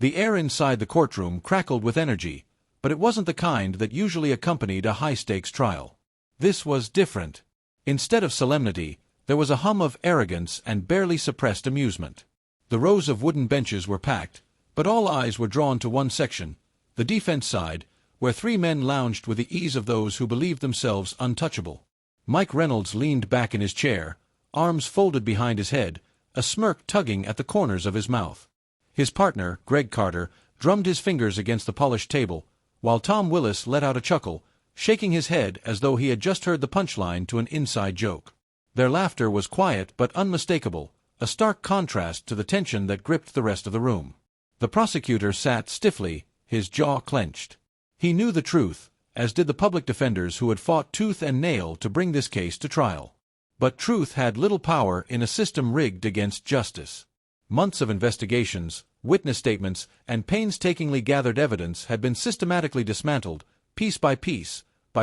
The air inside the courtroom crackled with energy, but it wasn't the kind that usually accompanied a high-stakes trial. This was different. Instead of solemnity, there was a hum of arrogance and barely suppressed amusement. The rows of wooden benches were packed, but all eyes were drawn to one section, the defense side, where three men lounged with the ease of those who believed themselves untouchable. Mike Reynolds leaned back in his chair, arms folded behind his head, a smirk tugging at the corners of his mouth. His partner, Greg Carter, drummed his fingers against the polished table, while Tom Willis let out a chuckle, shaking his head as though he had just heard the punchline to an inside joke. Their laughter was quiet but unmistakable, a stark contrast to the tension that gripped the rest of the room. The prosecutor sat stiffly, his jaw clenched. He knew the truth, as did the public defenders who had fought tooth and nail to bring this case to trial. But truth had little power in a system rigged against justice. Months of investigations, witness statements, and painstakingly gathered evidence had been systematically dismantled, piece by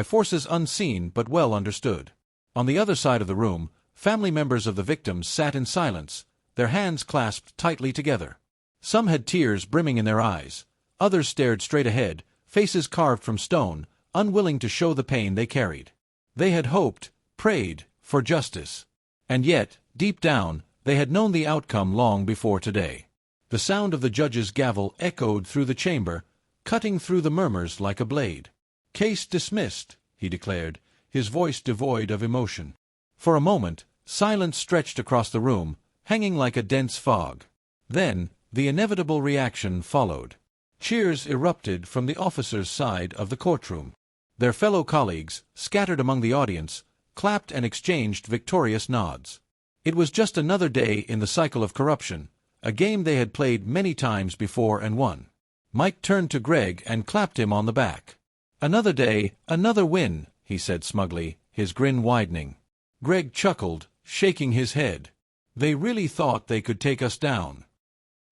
forces unseen but well understood. On the other side of the room, family members of the victims sat in silence, their hands clasped tightly together. Some had tears brimming in their eyes, others stared straight ahead, faces carved from stone, unwilling to show the pain they carried. They had hoped, prayed, for justice. And yet, deep down, they had known the outcome long before today. The sound of the judge's gavel echoed through the chamber, cutting through the murmurs like a blade. "Case dismissed," he declared, his voice devoid of emotion. For a moment, silence stretched across the room, hanging like a dense fog. Then, the inevitable reaction followed. Cheers erupted from the officers' side of the courtroom. Their fellow colleagues, scattered among the audience, clapped and exchanged victorious nods. It was just another day in the cycle of corruption, a game they had played many times before and won. Mike turned to Greg and clapped him on the back. "Another day, another win," he said smugly, his grin widening. Greg chuckled, shaking his head. "They really thought they could take us down."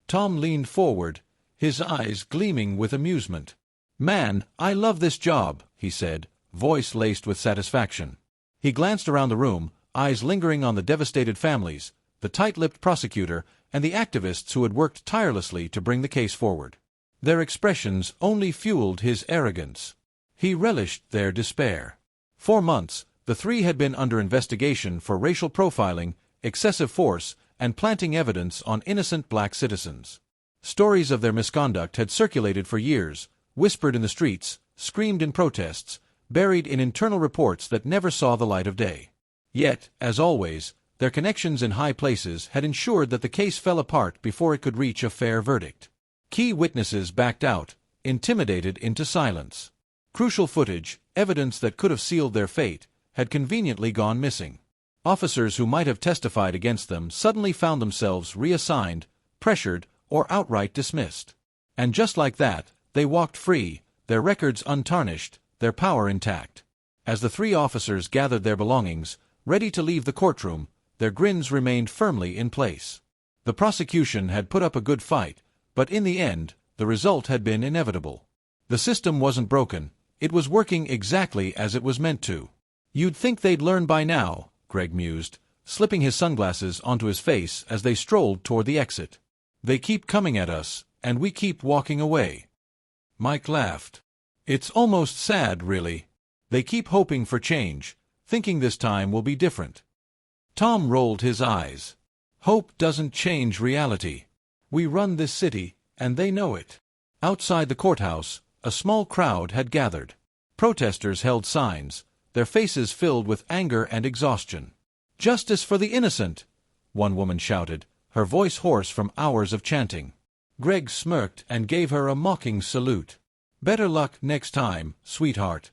Tom leaned forward, his eyes gleaming with amusement. "Man, I love this job," he said, voice laced with satisfaction. He glanced around the room, eyes lingering on the devastated families, the tight-lipped prosecutor, and the activists who had worked tirelessly to bring the case forward. Their expressions only fueled his arrogance. He relished their despair. For months, the three had been under investigation for racial profiling, excessive force, and planting evidence on innocent black citizens. Stories of their misconduct had circulated for years, whispered in the streets, screamed in protests, buried in internal reports that never saw the light of day. Yet, as always, their connections in high places had ensured that the case fell apart before it could reach a fair verdict. Key witnesses backed out, intimidated into silence. Crucial footage, evidence that could have sealed their fate, had conveniently gone missing. Officers who might have testified against them suddenly found themselves reassigned, pressured, or outright dismissed. And just like that, they walked free, their records untarnished, their power intact. As the three officers gathered their belongings, ready to leave the courtroom, their grins remained firmly in place. The prosecution had put up a good fight, but in the end, the result had been inevitable. The system wasn't broken, it was working exactly as it was meant to. "You'd think they'd learn by now," Greg mused, slipping his sunglasses onto his face as they strolled toward the exit. "They keep coming at us, and we keep walking away." Mike laughed. "It's almost sad, really. They keep hoping for change, thinking this time will be different." Tom rolled his eyes. "Hope doesn't change reality. We run this city, and they know it." Outside the courthouse, a small crowd had gathered. Protesters held signs, their faces filled with anger and exhaustion. "Justice for the innocent!" one woman shouted, her voice hoarse from hours of chanting. Greg smirked and gave her a mocking salute. "Better luck next time, sweetheart."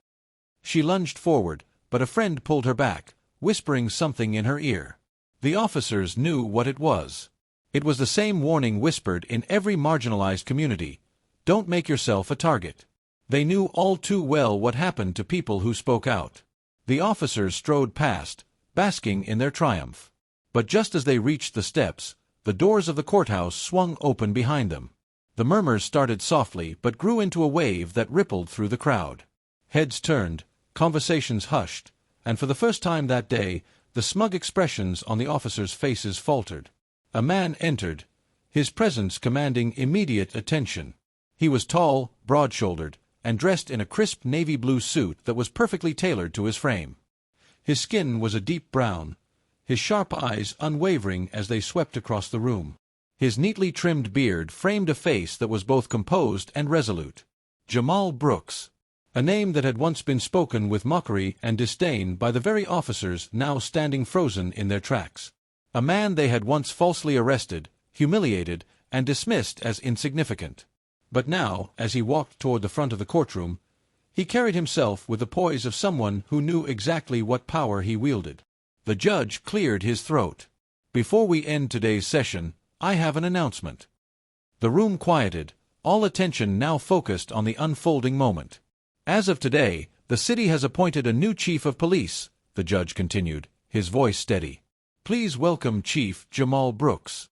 She lunged forward, but a friend pulled her back, whispering something in her ear. The officers knew what it was. It was the same warning whispered in every marginalized community: don't make yourself a target. They knew all too well what happened to people who spoke out. The officers strode past, basking in their triumph. But just as they reached the steps, the doors of the courthouse swung open behind them. The murmurs started softly but grew into a wave that rippled through the crowd. Heads turned, conversations hushed, and for the first time that day, the smug expressions on the officers' faces faltered. A man entered, his presence commanding immediate attention. He was tall, broad-shouldered, and dressed in a crisp navy blue suit that was perfectly tailored to his frame. His skin was a deep brown, his sharp eyes unwavering as they swept across the room. His neatly trimmed beard framed a face that was both composed and resolute. Jamal Brooks. A name that had once been spoken with mockery and disdain by the very officers now standing frozen in their tracks. A man they had once falsely arrested, humiliated, and dismissed as insignificant. But now, as he walked toward the front of the courtroom, he carried himself with the poise of someone who knew exactly what power he wielded. The judge cleared his throat. "Before we end today's session, I have an announcement." The room quieted, all attention now focused on the unfolding moment. "As of today, the city has appointed a new chief of police," the judge continued, his voice steady. "Please welcome Chief Jamal Brooks."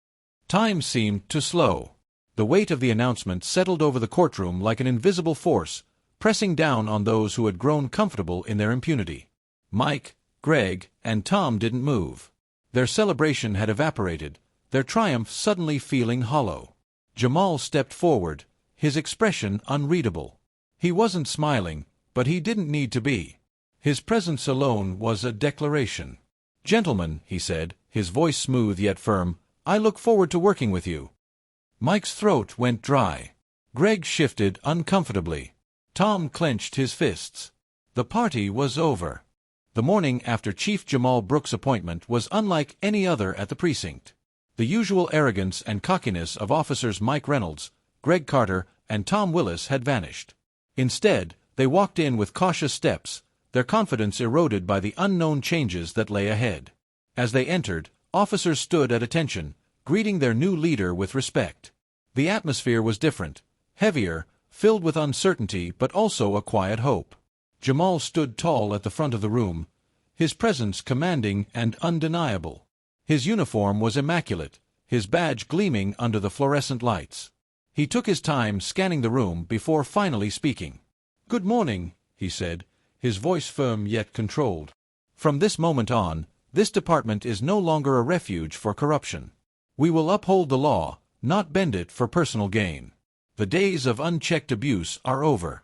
Time seemed to slow. The weight of the announcement settled over the courtroom like an invisible force, pressing down on those who had grown comfortable in their impunity. Mike, Greg, and Tom didn't move. Their celebration had evaporated, their triumph suddenly feeling hollow. Jamal stepped forward, his expression unreadable. He wasn't smiling, but he didn't need to be. His presence alone was a declaration. "Gentlemen," he said, his voice smooth yet firm, "I look forward to working with you." Mike's throat went dry. Greg shifted uncomfortably. Tom clenched his fists. The party was over. The morning after Chief Jamal Brooks' appointment was unlike any other at the precinct. The usual arrogance and cockiness of officers Mike Reynolds, Greg Carter, and Tom Willis had vanished. Instead, they walked in with cautious steps, their confidence eroded by the unknown changes that lay ahead. As they entered, officers stood at attention, greeting their new leader with respect. The atmosphere was different, heavier, filled with uncertainty but also a quiet hope. Jamal stood tall at the front of the room, his presence commanding and undeniable. His uniform was immaculate, his badge gleaming under the fluorescent lights. He took his time scanning the room before finally speaking. "Good morning," he said, his voice firm yet controlled. "From this moment on, this department is no longer a refuge for corruption. We will uphold the law, not bend it for personal gain. The days of unchecked abuse are over."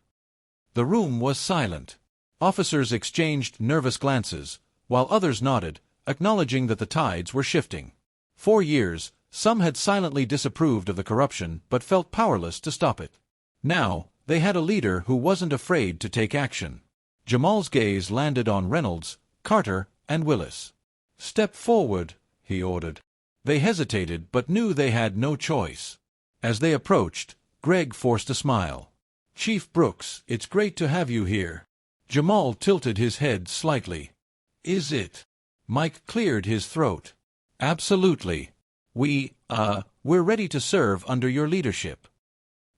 The room was silent. Officers exchanged nervous glances, while others nodded, acknowledging that the tides were shifting. For years, some had silently disapproved of the corruption but felt powerless to stop it. Now, they had a leader who wasn't afraid to take action. Jamal's gaze landed on Reynolds, Carter, and Willis. "Step forward," he ordered. They hesitated but knew they had no choice. As they approached, Greg forced a smile. "Chief Brooks, it's great to have you here." Jamal tilted his head slightly. "Is it?" Mike cleared his throat. "Absolutely. We're ready to serve under your leadership."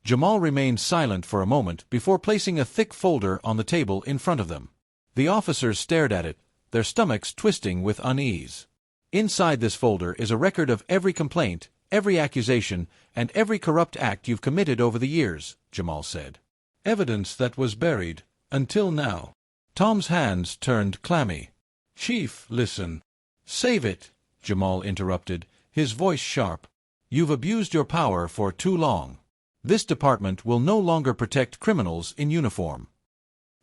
Jamal remained silent for a moment before placing a thick folder on the table in front of them. The officers stared at it, their stomachs twisting with unease. "Inside this folder is a record of every complaint, every accusation, and every corrupt act you've committed over the years," Jamal said. "Evidence that was buried, until now." Tom's hands turned clammy. "Chief, listen." "Save it," Jamal interrupted, his voice sharp. "You've abused your power for too long. This department will no longer protect criminals in uniform."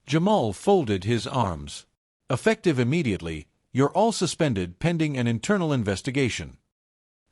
Jamal folded his arms. "Effective immediately, you're all suspended pending an internal investigation."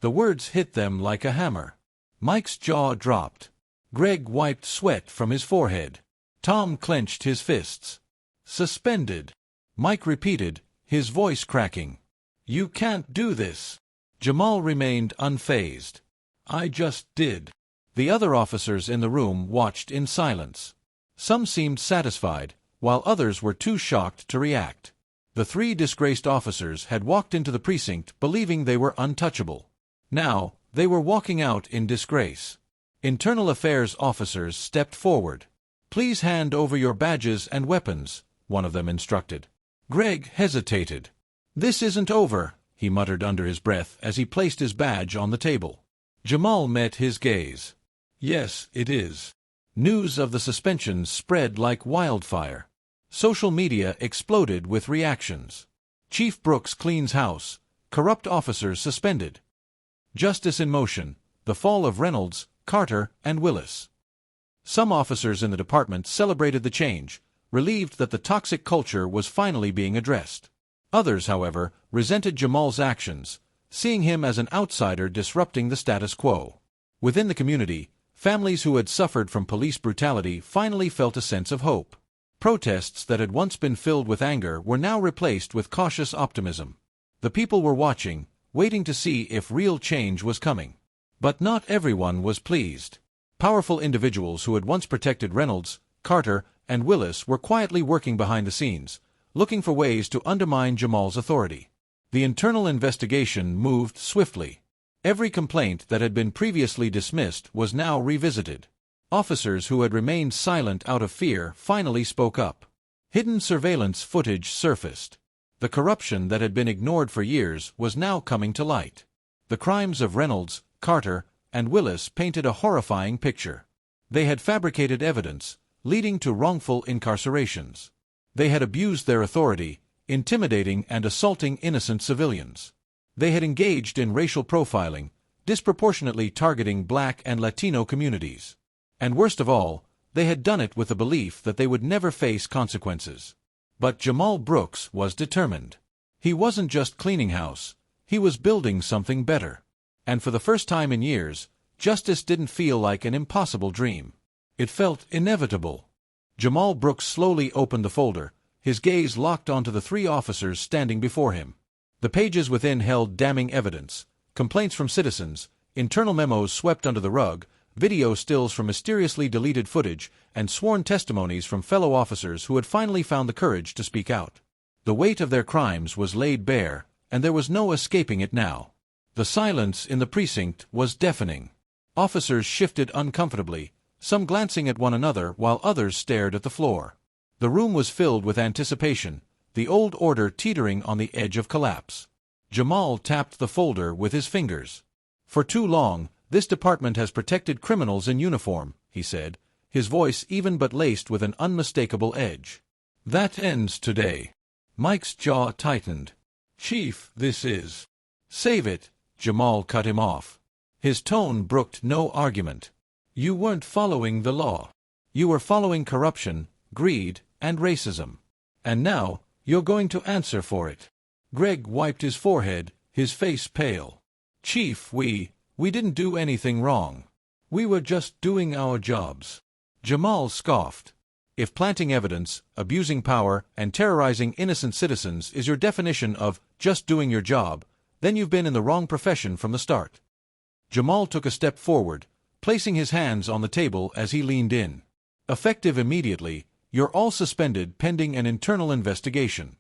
The words hit them like a hammer. Mike's jaw dropped. Greg wiped sweat from his forehead. Tom clenched his fists. "Suspended," Mike repeated, his voice cracking. "You can't do this." Jamal remained unfazed. "I just did." The other officers in the room watched in silence. Some seemed satisfied, while others were too shocked to react. The three disgraced officers had walked into the precinct believing they were untouchable. Now, they were walking out in disgrace. Internal Affairs officers stepped forward. "Please hand over your badges and weapons," one of them instructed. Greg hesitated. "This isn't over," he muttered under his breath as he placed his badge on the table. Jamal met his gaze. "Yes, it is." News of the suspensions spread like wildfire. Social media exploded with reactions. "Chief Brooks cleans house. Corrupt officers suspended." "Justice in motion. The fall of Reynolds, Carter, and Willis. Some officers in the department celebrated the change, relieved that the toxic culture was finally being addressed. Others, however, resented Jamal's actions, seeing him as an outsider disrupting the status quo. Within the community, families who had suffered from police brutality finally felt a sense of hope. Protests that had once been filled with anger were now replaced with cautious optimism. The people were watching, waiting to see if real change was coming. But not everyone was pleased. Powerful individuals who had once protected Reynolds, Carter, and Willis were quietly working behind the scenes, looking for ways to undermine Jamal's authority. The internal investigation moved swiftly. Every complaint that had been previously dismissed was now revisited. Officers who had remained silent out of fear finally spoke up. Hidden surveillance footage surfaced. The corruption that had been ignored for years was now coming to light. The crimes of Reynolds, Carter, and Willis painted a horrifying picture. They had fabricated evidence, leading to wrongful incarcerations. They had abused their authority, intimidating and assaulting innocent civilians. They had engaged in racial profiling, disproportionately targeting Black and Latino communities. And worst of all, they had done it with the belief that they would never face consequences. But Jamal Brooks was determined. He wasn't just cleaning house, he was building something better. And for the first time in years, justice didn't feel like an impossible dream. It felt inevitable. Jamal Brooks slowly opened the folder, his gaze locked onto the three officers standing before him. The pages within held damning evidence, complaints from citizens, internal memos swept under the rug, video stills from mysteriously deleted footage, and sworn testimonies from fellow officers who had finally found the courage to speak out. The weight of their crimes was laid bare, and there was no escaping it now. The silence in the precinct was deafening. Officers shifted uncomfortably, some glancing at one another while others stared at the floor. The room was filled with anticipation, the old order teetering on the edge of collapse. Jamal tapped the folder with his fingers. "For too long, this department has protected criminals in uniform," he said, his voice even but laced with an unmistakable edge. "That ends today." Mike's jaw tightened. "Chief, this is—" "Save it," Jamal cut him off. His tone brooked no argument. "You weren't following the law. You were following corruption, greed, and racism. And now, you're going to answer for it." Greg wiped his forehead, his face pale. "Chief, we didn't do anything wrong. We were just doing our jobs." Jamal scoffed. "If planting evidence, abusing power, and terrorizing innocent citizens is your definition of just doing your job, then you've been in the wrong profession from the start." Jamal took a step forward, placing his hands on the table as he leaned in. "Effective immediately, you're all suspended pending an internal investigation."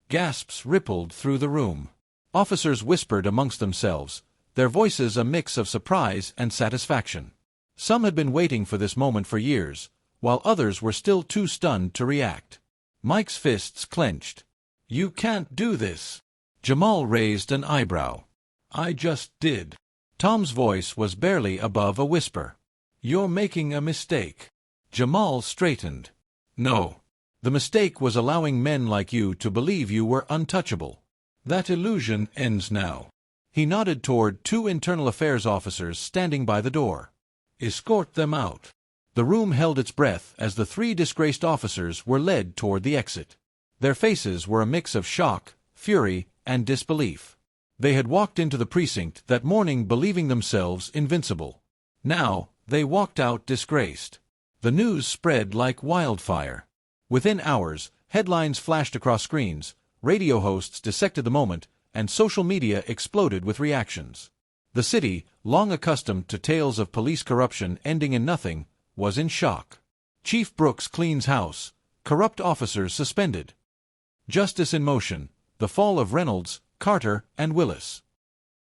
Gasps rippled through the room. Officers whispered amongst themselves, their voices a mix of surprise and satisfaction. Some had been waiting for this moment for years, while others were still too stunned to react. Mike's fists clenched. "You can't do this." Jamal raised an eyebrow. "I just did." Tom's voice was barely above a whisper. "You're making a mistake." Jamal straightened. "No. The mistake was allowing men like you to believe you were untouchable. That illusion ends now." He nodded toward two internal affairs officers standing by the door. "Escort them out." The room held its breath as the three disgraced officers were led toward the exit. Their faces were a mix of shock, fury, and disbelief. They had walked into the precinct that morning believing themselves invincible. Now, they walked out disgraced. The news spread like wildfire. Within hours, headlines flashed across screens, radio hosts dissected the moment, and social media exploded with reactions. The city, long accustomed to tales of police corruption ending in nothing, was in shock. Chief Brooks cleans house, corrupt officers suspended. Justice in motion, the fall of Reynolds, Carter, and Willis.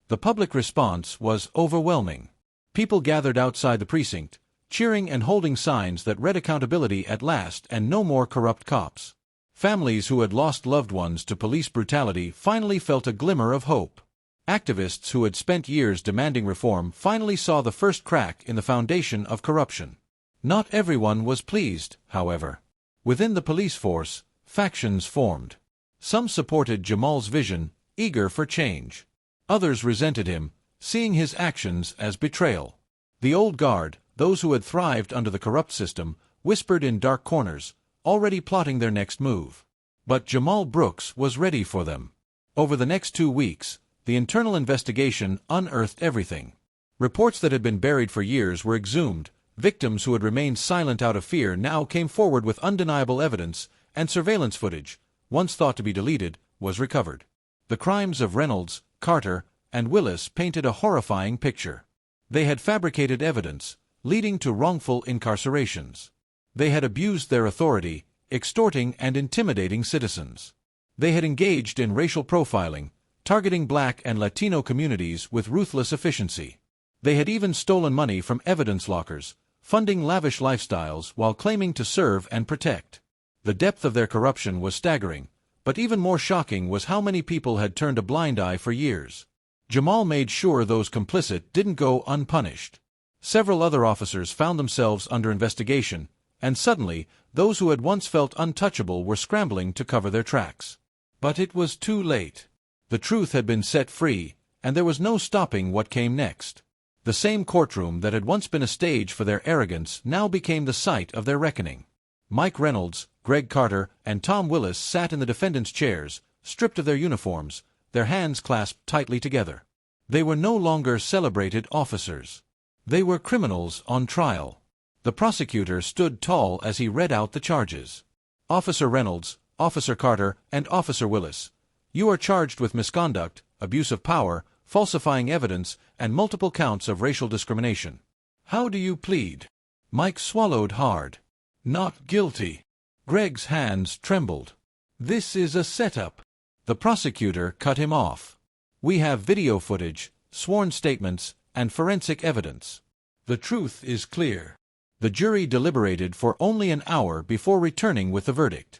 The public response was overwhelming. People gathered outside the precinct, cheering and holding signs that read accountability at last and no more corrupt cops. Families who had lost loved ones to police brutality finally felt a glimmer of hope. Activists who had spent years demanding reform finally saw the first crack in the foundation of corruption. Not everyone was pleased, however. Within the police force, factions formed. Some supported Jamal's vision, eager for change. Others resented him, seeing his actions as betrayal. The old guard, those who had thrived under the corrupt system, whispered in dark corners, already plotting their next move. But Jamal Brooks was ready for them. Over the next 2 weeks, the internal investigation unearthed everything. Reports that had been buried for years were exhumed. Victims who had remained silent out of fear now came forward with undeniable evidence, and surveillance footage, once thought to be deleted, was recovered. The crimes of Reynolds, Carter, and Willis painted a horrifying picture. They had fabricated evidence, leading to wrongful incarcerations. They had abused their authority, extorting and intimidating citizens. They had engaged in racial profiling, targeting Black and Latino communities with ruthless efficiency. They had even stolen money from evidence lockers, funding lavish lifestyles while claiming to serve and protect. The depth of their corruption was staggering, but even more shocking was how many people had turned a blind eye for years. Jamal made sure those complicit didn't go unpunished. Several other officers found themselves under investigation, and suddenly, those who had once felt untouchable were scrambling to cover their tracks. But it was too late. The truth had been set free, and there was no stopping what came next. The same courtroom that had once been a stage for their arrogance now became the site of their reckoning. Mike Reynolds, Greg Carter, and Tom Willis sat in the defendants' chairs, stripped of their uniforms, their hands clasped tightly together. They were no longer celebrated officers. They were criminals on trial. The prosecutor stood tall as he read out the charges. Officer Reynolds, Officer Carter, and Officer Willis, you are charged with misconduct, abuse of power, falsifying evidence, and multiple counts of racial discrimination. How do you plead? Mike swallowed hard. Not guilty. Greg's hands trembled. This is a setup. The prosecutor cut him off. We have video footage, sworn statements, and forensic evidence. The truth is clear. The jury deliberated for only an hour before returning with the verdict.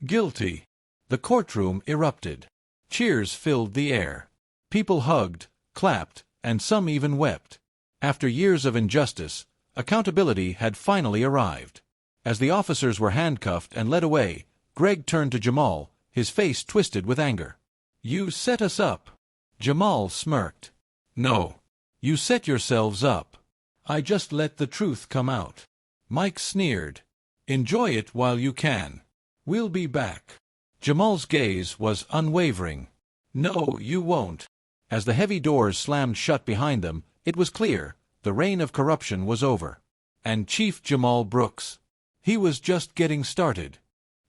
Guilty. The courtroom erupted. Cheers filled the air. People hugged, clapped, and some even wept. After years of injustice, accountability had finally arrived. As the officers were handcuffed and led away, Greg turned to Jamal, his face twisted with anger. You set us up. Jamal smirked. No. You set yourselves up. I just let the truth come out. Mike sneered. Enjoy it while you can. We'll be back. Jamal's gaze was unwavering. No, you won't. As the heavy doors slammed shut behind them, it was clear, the reign of corruption was over. And Chief Jamal Brooks. He was just getting started.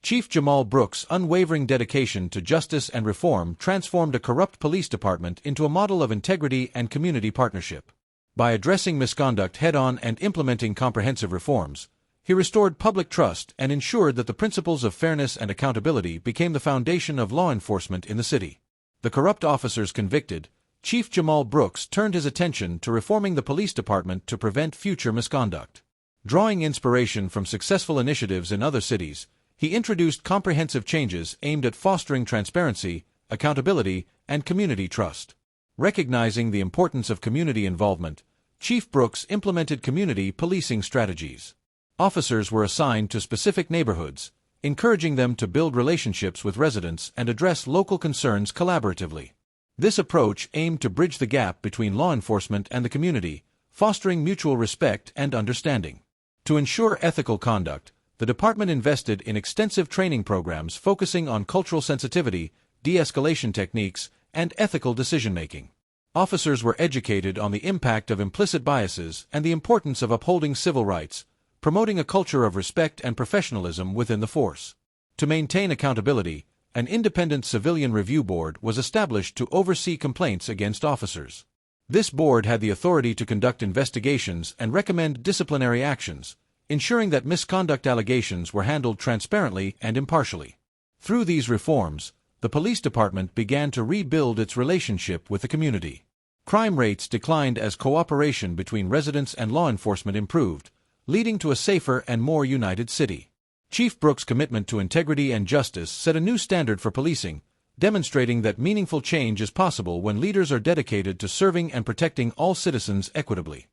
Chief Jamal Brooks' unwavering dedication to justice and reform transformed a corrupt police department into a model of integrity and community partnership. By addressing misconduct head-on and implementing comprehensive reforms, he restored public trust and ensured that the principles of fairness and accountability became the foundation of law enforcement in the city. The corrupt officers convicted, Chief Jamal Brooks turned his attention to reforming the police department to prevent future misconduct. Drawing inspiration from successful initiatives in other cities, he introduced comprehensive changes aimed at fostering transparency, accountability, and community trust. Recognizing the importance of community involvement, Chief Brooks implemented community policing strategies. Officers were assigned to specific neighborhoods, encouraging them to build relationships with residents and address local concerns collaboratively. This approach aimed to bridge the gap between law enforcement and the community, fostering mutual respect and understanding. To ensure ethical conduct, the department invested in extensive training programs focusing on cultural sensitivity, de-escalation techniques, and ethical decision-making. Officers were educated on the impact of implicit biases and the importance of upholding civil rights, promoting a culture of respect and professionalism within the force. To maintain accountability, an independent civilian review board was established to oversee complaints against officers. This board had the authority to conduct investigations and recommend disciplinary actions, ensuring that misconduct allegations were handled transparently and impartially. Through these reforms, the police department began to rebuild its relationship with the community. Crime rates declined as cooperation between residents and law enforcement improved, leading to a safer and more united city. Chief Brooks' commitment to integrity and justice set a new standard for policing, demonstrating that meaningful change is possible when leaders are dedicated to serving and protecting all citizens equitably.